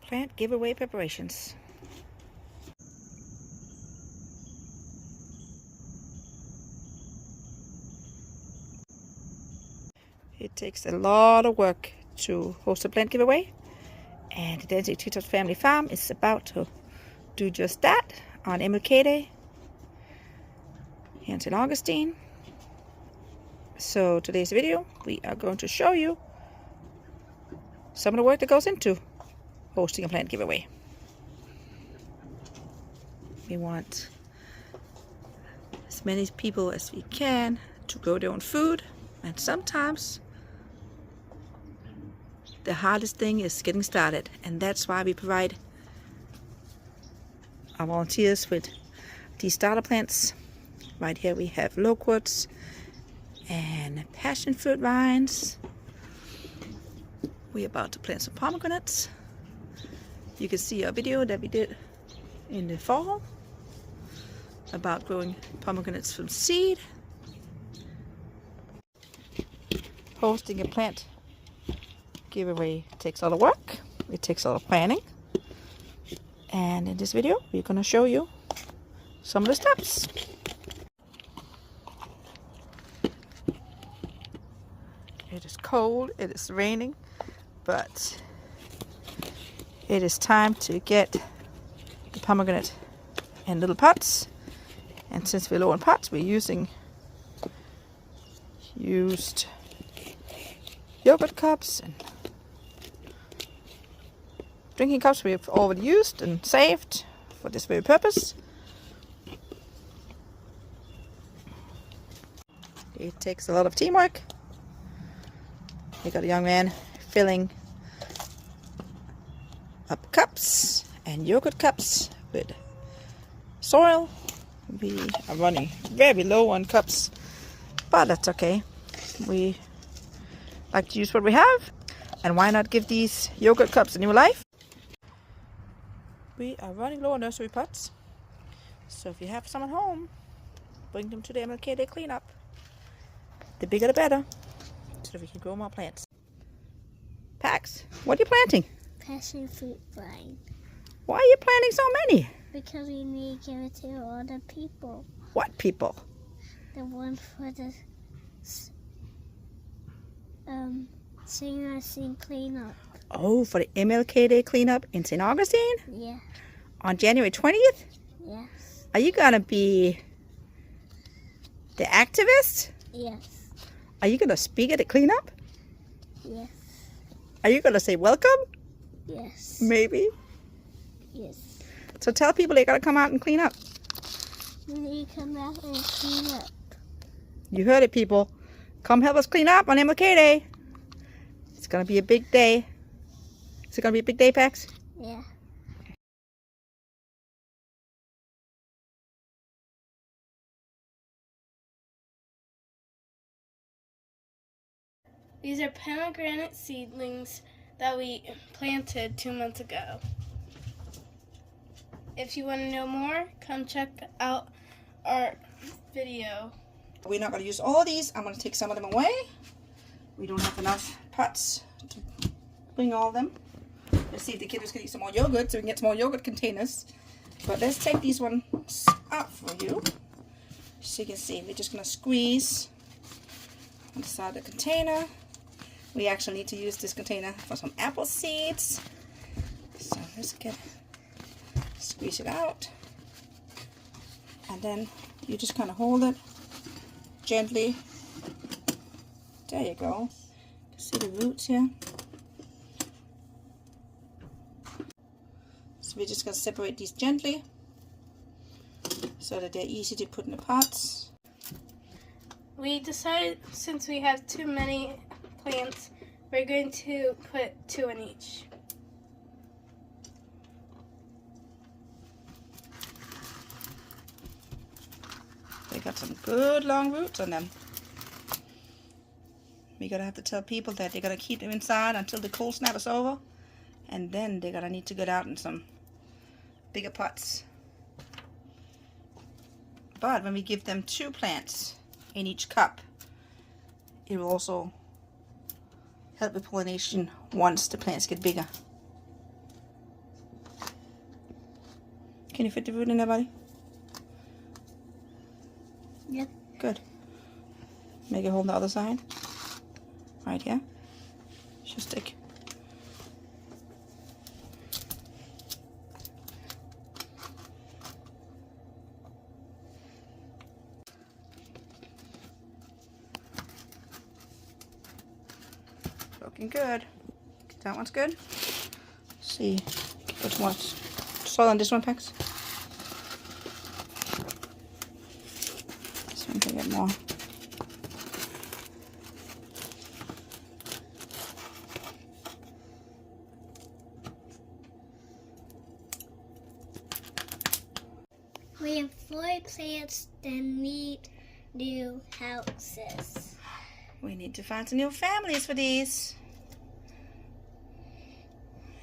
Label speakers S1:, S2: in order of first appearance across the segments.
S1: Plant giveaway preparations. It takes a lot of work to host a plant giveaway, and the Dancing Teacher's Family Farm is about to do just that on MLK Day here in St. Augustine. So today's video, we are going to show you some of the work that goes into hosting a plant giveaway. We want as many people as we can to grow their own food, and sometimes the hardest thing is getting started, and that's why we provide our volunteers with these starter plants. Right here we have loquats and passion fruit vines. We're about to plant some pomegranates. You can see our video that we did in the fall about growing pomegranates from seed. Hosting a plant giveaway takes a lot of work. It takes a lot of planning. And in this video, we're going to show you some of the steps. It is cold, it is raining, but it is time to get the pomegranate in little pots. And since we're low on pots, we're used yogurt cups and drinking cups we've already used and saved for this very purpose. It takes a lot of teamwork. We got a young man filling up cups and yogurt cups with soil. We are running very low on cups, but that's okay. We like to use what we have, and why not give these yogurt cups a new life? We are running low on nursery pots, so if you have some at home, bring them to the MLK Day cleanup. The bigger the better, so that we can grow more plants. Pax, what are you planting?
S2: Passion fruit vine.
S1: Why are you planting so many?
S2: Because we need to give it to all the people.
S1: What people?
S2: The one for the sing cleanup.
S1: Oh, for the MLK Day cleanup in St. Augustine?
S2: Yeah.
S1: On January 20th?
S2: Yes.
S1: Are you gonna be the activist?
S2: Yes.
S1: Are you gonna speak at the cleanup?
S2: Yes.
S1: Are you gonna say welcome?
S2: Yes.
S1: Maybe.
S2: Yes.
S1: So tell people they gotta come out and clean up.
S2: We need to come out and clean up.
S1: You heard it, people. Come help us clean up on MLK Day. It's gonna be a big day. Is it gonna be a big day, Pax?
S2: Yeah. These are pomegranate seedlings that we planted 2 months ago. If you want to know more, come check out our video.
S1: We're not going to use all of these. I'm going to take some of them away. We don't have enough pots to bring all of them. Let's see if the kids can eat some more yogurt so we can get some more yogurt containers. But let's take these ones out for you. So you can see, we're just going to squeeze on the side of the container. We actually need to use this container for some apple seeds. So let's squeeze it out. And then you just kind of hold it gently. There you go. See the roots here? So we're just going to separate these gently so that they're easy to put in the pots.
S2: We decided, since we have too many plants, we're going to put 2 in each.
S1: They got some good long roots on them. We're going to have to tell people that they're going to keep them inside until the cold snap is over. And then they're going to need to get out in some bigger pots. But when we give them 2 plants in each cup, it will also help with pollination once the plants get bigger. Can you fit the food in there, buddy?
S2: Yep.
S1: Good. Make it hold the other side. Right here. Should stick. Looking good. That one's good. Let's see. Put more soil on this one, Pax. This one can get more.
S2: We have 4 plants that need new houses.
S1: We need to find some new families for these.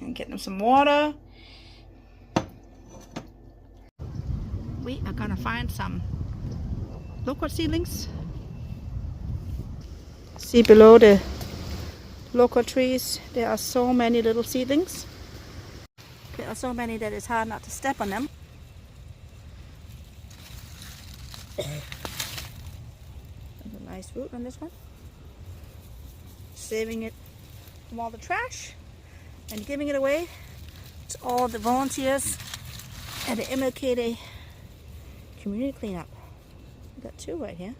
S1: And get them some water. We are gonna find some loquat seedlings. See below the loquat trees, there are so many little seedlings. There are so many that it's hard not to step on them. There's a nice root on this one. Saving it from all the trash and giving it away to all the volunteers at the MLK community cleanup. We got 2 right here.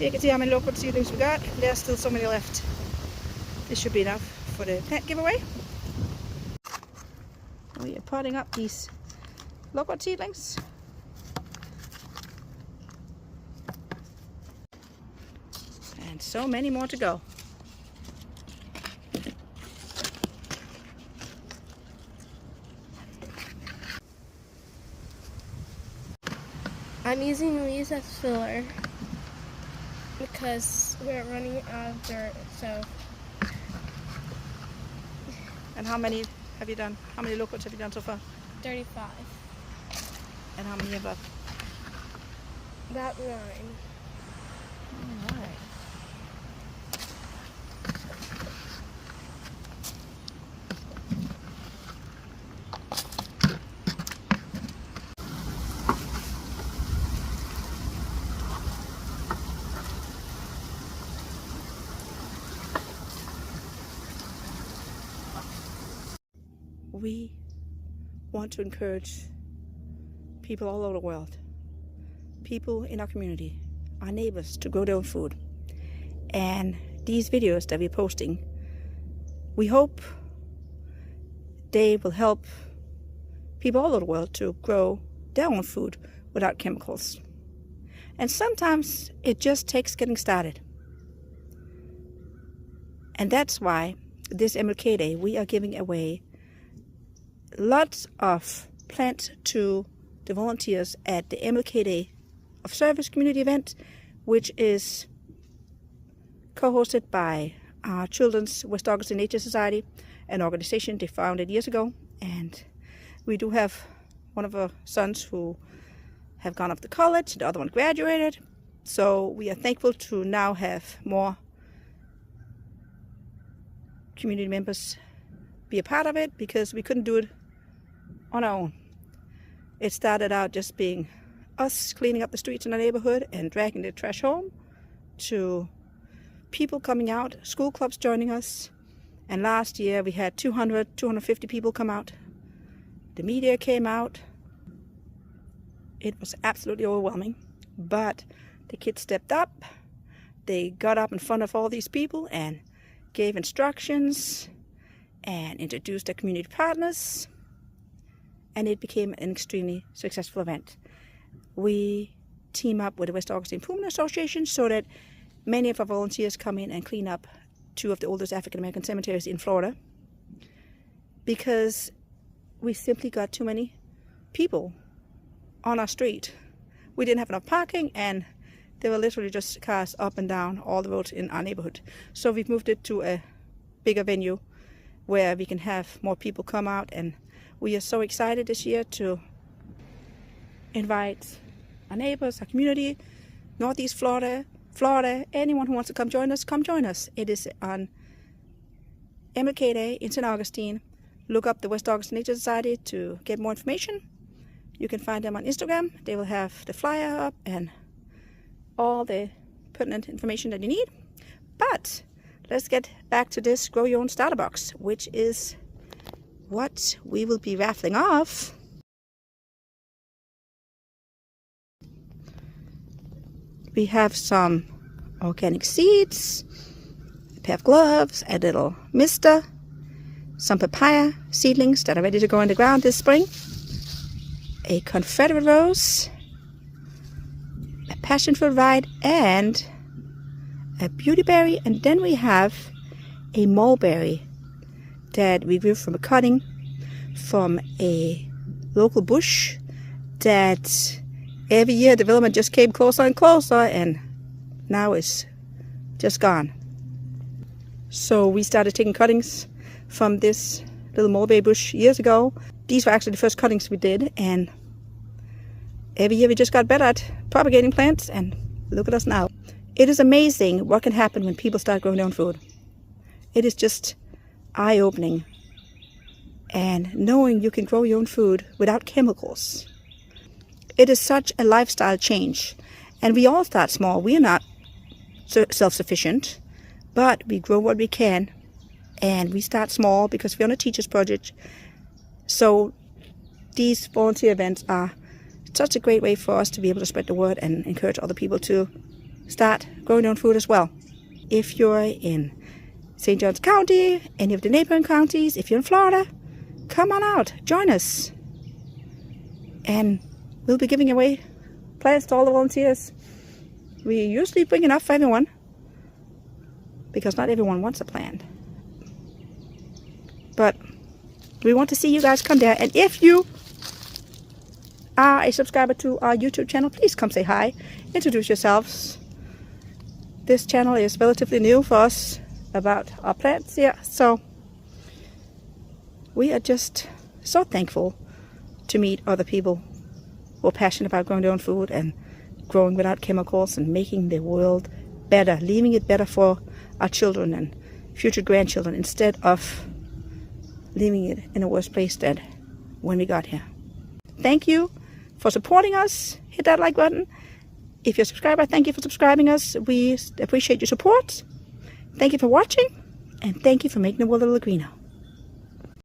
S1: You can see how many loquat seedlings we got. There's still so many left. This should be enough for the plant giveaway. We are potting up these loquat seedlings. And so many more to go.
S2: I'm using these as filler because we're running out of dirt, so.
S1: And how many have you done? How many loquats have you done so far?
S2: 35.
S1: And how many have left?
S2: About 9.
S1: All right. We want to encourage people all over the world, people in our community, our neighbors, to grow their own food. And these videos that we're posting, we hope they will help people all over the world to grow their own food without chemicals. And sometimes it just takes getting started. And that's why this MLK Day we are giving away lots of plants to the volunteers at the MLK Day of Service community event, which is co-hosted by our Children's West Augustine Nature Society, an organization they founded years ago. And we do have one of our sons who have gone off to college, the other one graduated. So we are thankful to now have more community members be a part of it, because we couldn't do it on our own. It started out just being us cleaning up the streets in the neighborhood and dragging the trash home, to people coming out, school clubs joining us. And last year we had 250 people come out. The media came out. It was absolutely overwhelming, but the kids stepped up. They got up in front of all these people and gave instructions and introduced their community partners. And it became an extremely successful event. We team up with the West Augustine Pullman Association so that many of our volunteers come in and clean up 2 of the oldest African American cemeteries in Florida, because we simply got too many people on our street. We didn't have enough parking, and there were literally just cars up and down all the roads in our neighborhood. So we've moved it to a bigger venue where we can have more people come out, and we are so excited this year to invite our neighbors, our community, Northeast Florida, anyone who wants to come join us, come join us. It is on MLK Day in St. Augustine. Look up the West Augustine Nature Society to get more information. You can find them on Instagram. They will have the flyer up and all the pertinent information that you need. But let's get back to this Grow Your Own Starter Box, which is what we will be raffling off. We have some organic seeds, a pair of gloves, a little mister, some papaya seedlings that are ready to go in the ground this spring, a Confederate rose, a passion fruit vine, and a beautyberry. And then we have a mulberry that we grew from a cutting from a local bush that every year development just came closer and closer, and now it's just gone. So we started taking cuttings from this little mulberry bush years ago. These were actually the first cuttings we did, and every year we just got better at propagating plants, and look at us now. It is amazing what can happen when people start growing their own food. It is just eye-opening. And knowing you can grow your own food without chemicals. It is such a lifestyle change. And we all start small. We are not self-sufficient, but we grow what we can. And we start small because we're on a teacher's project. So these volunteer events are such a great way for us to be able to spread the word and encourage other people to start growing their own food as well. If you're in St. Johns County, any of the neighboring counties, if you're in Florida, come on out, join us. And we'll be giving away plants to all the volunteers. We usually bring enough for everyone because not everyone wants a plant. But we want to see you guys come there. And if you are a subscriber to our YouTube channel, please come say hi, introduce yourselves. This channel is relatively new for us about our plants here, so we are just so thankful to meet other people who are passionate about growing their own food and growing without chemicals and making the world better, leaving it better for our children and future grandchildren instead of leaving it in a worse place than when we got here. Thank you for supporting us. Hit that like button. If you're a subscriber, thank you for subscribing us. We appreciate your support. Thank you for watching, and thank you for making the world a little greener.